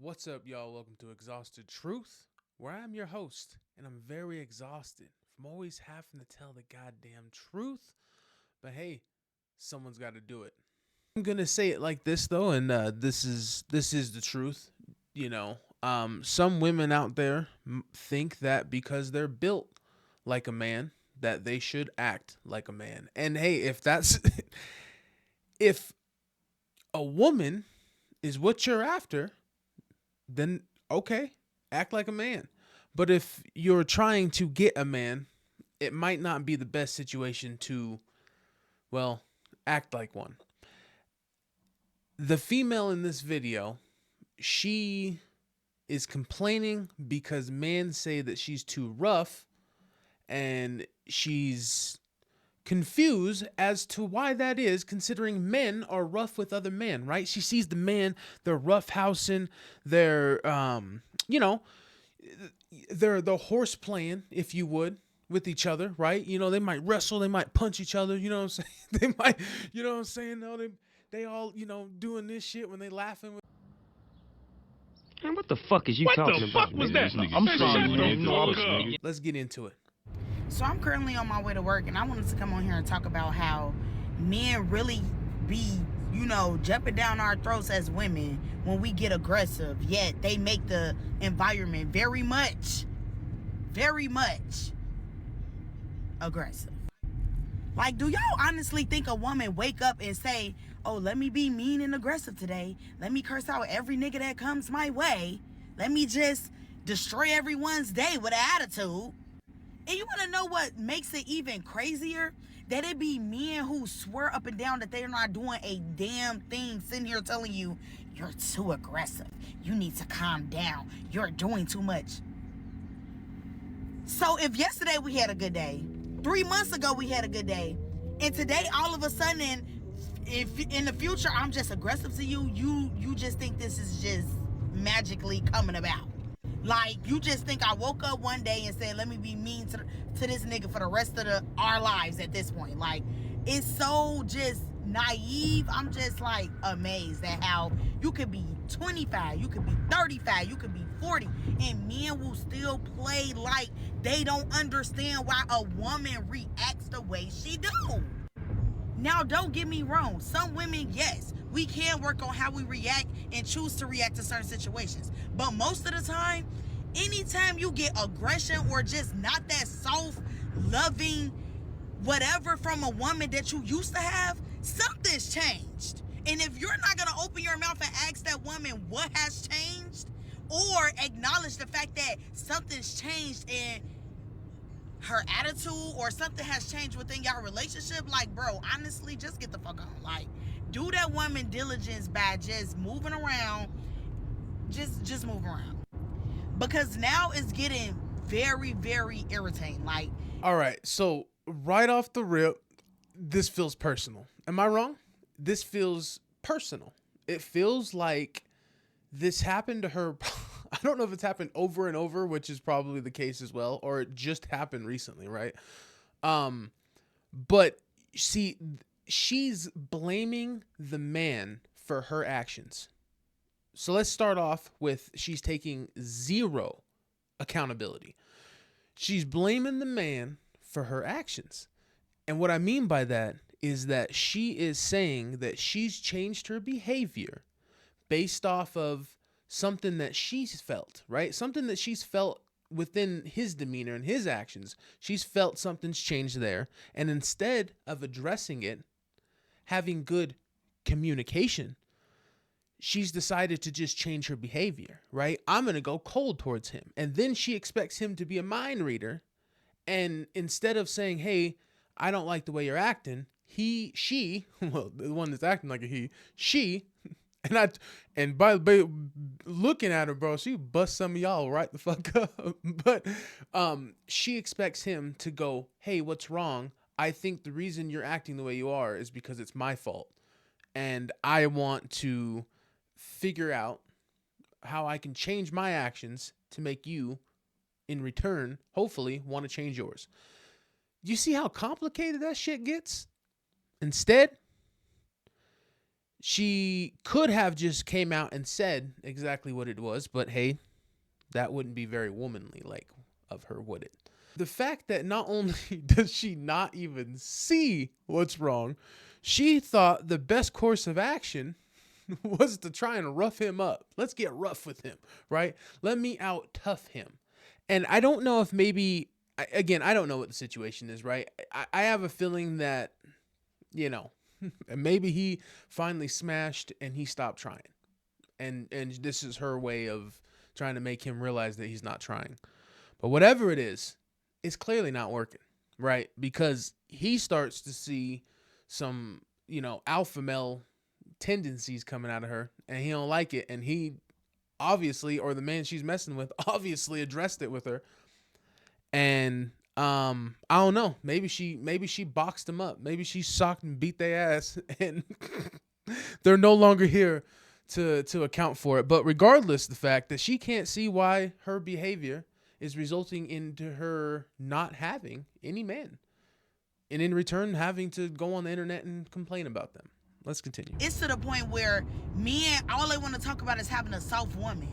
What's up, y'all? Welcome to Exhausted Truth, where I'm your host, and I'm very exhausted from always having to tell the goddamn truth. But hey, someone's got to do it. I'm gonna say it like this though, and this is the truth. Some women out there think that because they're built like a man, that they should act like a man. And hey, if that's if a woman is what you're after, then okay, act like a man. But if you're trying to get a man, it might not be the best situation to, well, act like one. The female in this video, she is complaining because men say that she's too rough, and she's confused as to why that is, considering men are rough with other men, right? She sees the man, they're roughhousing, they're you know, they're the horse playing, if you would, with each other, right? They might wrestle, they might punch each other, you know what I'm saying? They might, you know what I'm saying? No, they all, doing this shit when they laughing with. Man, what the fuck is you talking about? What the fuck was that? I'm Hey, sorry, shut the man. No, I was fuck up. nigga. Let's get into it. So I'm currently on my way to work, and I wanted to come on here and talk about how men really be, jumping down our throats as women when we get aggressive, yet they make the environment very much aggressive. Like, do y'all honestly think a woman wake up and say, oh, let me be mean and aggressive today. Let me curse out every nigga that comes my way. Let me just destroy everyone's day with an attitude. And you want to know what makes it even crazier? That it be men who swear up and down that they're not doing a damn thing, sitting here telling you, you're too aggressive. You need to calm down. You're doing too much. So if yesterday we had a good day, 3 months ago we had a good day, and today all of a sudden, if in the future I'm just aggressive to you, you just think this is just magically coming about. Like, you just think I woke up one day and said, let me be mean to this nigga for the rest of our lives at this point. Like, it's so just naive. I'm just, like, amazed at how you could be 25, you could be 35, you could be 40, and men will still play like they don't understand why a woman reacts the way she do. Now, don't get me wrong. Some women, yes, we can work on how we react and choose to react to certain situations. But most of the time, anytime you get aggression or just not that soft, loving, whatever from a woman that you used to have, something's changed. And if you're not going to open your mouth and ask that woman what has changed, or acknowledge the fact that something's changed in her attitude or something has changed within your relationship, like, bro, honestly, just get the fuck on. Like, do that woman diligence by just moving around. Just move around. Because now it's getting very, very irritating. Like, All right, so right off the rip, this feels personal. Am I wrong? This feels personal. It feels like this happened to her. I don't know if it's happened over and over, which is probably the case as well, or it just happened recently, right? But see, she's blaming the man for her actions. So let's start off with she's taking zero accountability. She's blaming the man for her actions. And what I mean by that is that she is saying that she's changed her behavior based off of something that she's felt, right? Something that she's felt within his demeanor and his actions. She's felt something's changed there. And instead of addressing it, having good communication, she's decided to just change her behavior, right? I'm going to go cold towards him. And then she expects him to be a mind reader. And instead of saying, hey, I don't like the way you're acting, she, well, the one that's acting like a she, and by looking at her, bro, she bust some of y'all right the fuck up. But she expects him to go, hey, what's wrong? I think the reason you're acting the way you are is because it's my fault. And I want to figure out how I can change my actions to make you, in return, hopefully, want to change yours. You see how complicated that shit gets? Instead, she could have just came out and said exactly what it was, but hey, that wouldn't be very womanly like of her, would it? The fact that not only does she not even see what's wrong, she thought the best course of action was to try and rough him up. Let's get rough with him, right? Let me out tough him. And I don't know if maybe, again, I don't know what the situation is, right? I have a feeling that, you know, maybe he finally smashed and he stopped trying. And this is her way of trying to make him realize that he's not trying. But whatever it is, it's clearly not working, right? Because he starts to see some, you know, alpha male tendencies coming out of her, and he don't like it. And he obviously, or the man she's messing with, obviously addressed it with her. And I don't know. Maybe she boxed him up. Maybe she socked and beat their ass, and they're no longer here to account for it. But regardless, the fact that she can't see why her behavior is resulting into her not having any men, and in return having to go on the internet and complain about them. Let's continue. It's to the point where men, all they want to talk about is having a soft woman.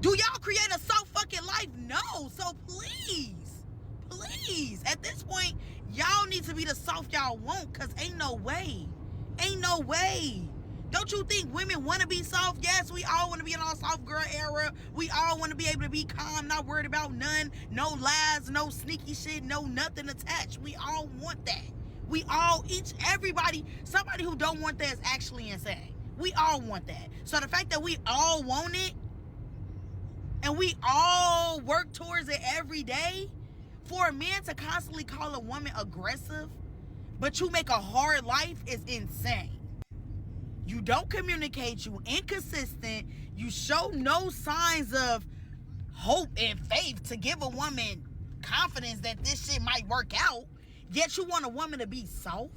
Do y'all create a soft fucking life? No. So please, at this point, y'all need to be the soft y'all want, because ain't no way. Don't you think women want to be soft? Yes, we all want to be in our soft girl era. We all want to be able to be calm, not worried about none, no lies, no sneaky shit, no nothing attached. We all want that. We all, everybody, somebody who don't want that is actually insane. We all want that. So the fact that we all want it and we all work towards it every day, for a man to constantly call a woman aggressive, but you make a hard life, is insane. You don't communicate, you inconsistent, you show no signs of hope and faith to give a woman confidence that this shit might work out, yet you want a woman to be soft.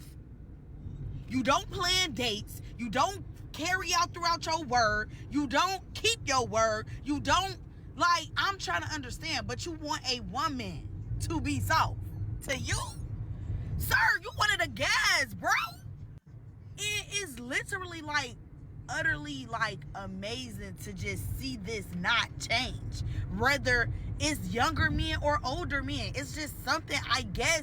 You don't plan dates, you don't carry out throughout your word, you don't keep your word, you don't, like, I'm trying to understand, but you want a woman to be soft. To you? Sir, you one of the guys, bro. It is literally like utterly like amazing to just see this not change, whether it's younger men or older men. It's just something, I guess,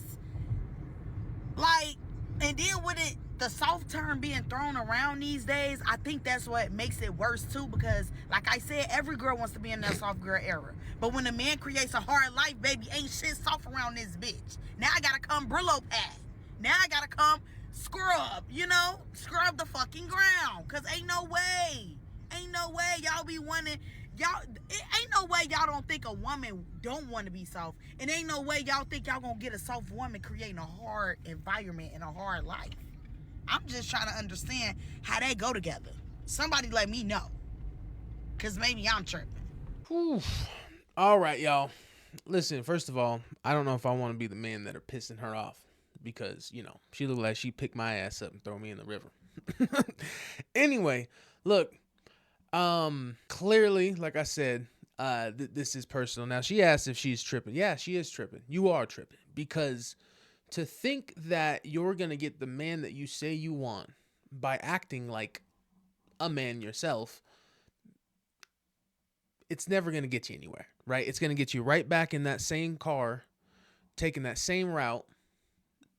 like, and then with it, the soft term being thrown around these days, I think that's what makes it worse too, because like I said, every girl wants to be in that soft girl era, but when a man creates a hard life, baby, ain't shit soft around this bitch. Now I gotta come Brillo pad. Now I gotta come scrub, you know, scrub the fucking ground, because ain't no way y'all be wanting, y'all, it ain't no way y'all don't think a woman don't want to be soft, and ain't no way y'all think y'all gonna get a soft woman creating a hard environment and a hard life. I'm just trying to understand how they go together. Somebody let me know, because maybe I'm tripping. Whew. All right, y'all, listen, first of all, I don't know if I want to be the man that are pissing her off, because, you know, she looked like she picked my ass up and throw me in the river. Anyway, look, clearly, like I said, this is personal. Now, she asked if she's tripping. Yeah, she is tripping. You are tripping, because to think that you're going to get the man that you say you want by acting like a man yourself, it's never going to get you anywhere, right? It's going to get you right back in that same car, taking that same route,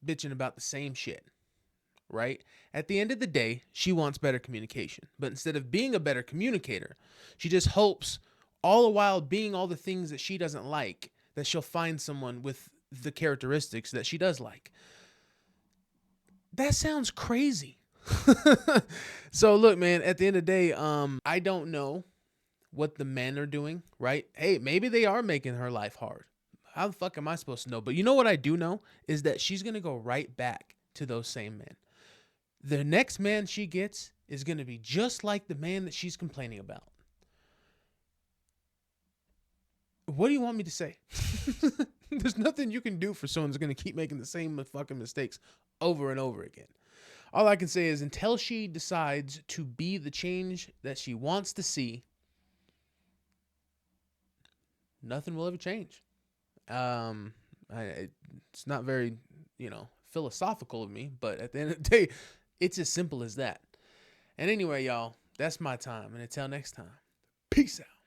bitching about the same shit, right? At the end of the day, she wants better communication. But instead of being a better communicator, she just hopes, all the while being all the things that she doesn't like, that she'll find someone with the characteristics that she does like. That sounds crazy. So look, man, at the end of the day, I don't know what the men are doing, right? Hey, maybe they are making her life hard. How the fuck am I supposed to know? But you know what I do know is that she's going to go right back to those same men. The next man she gets is going to be just like the man that she's complaining about. What do you want me to say? There's nothing you can do for someone who's going to keep making the same fucking mistakes over and over again. All I can say is until she decides to be the change that she wants to see, nothing will ever change. It's not very, philosophical of me, but at the end of the day, it's as simple as that. And anyway, y'all, that's my time. And until next time, peace out.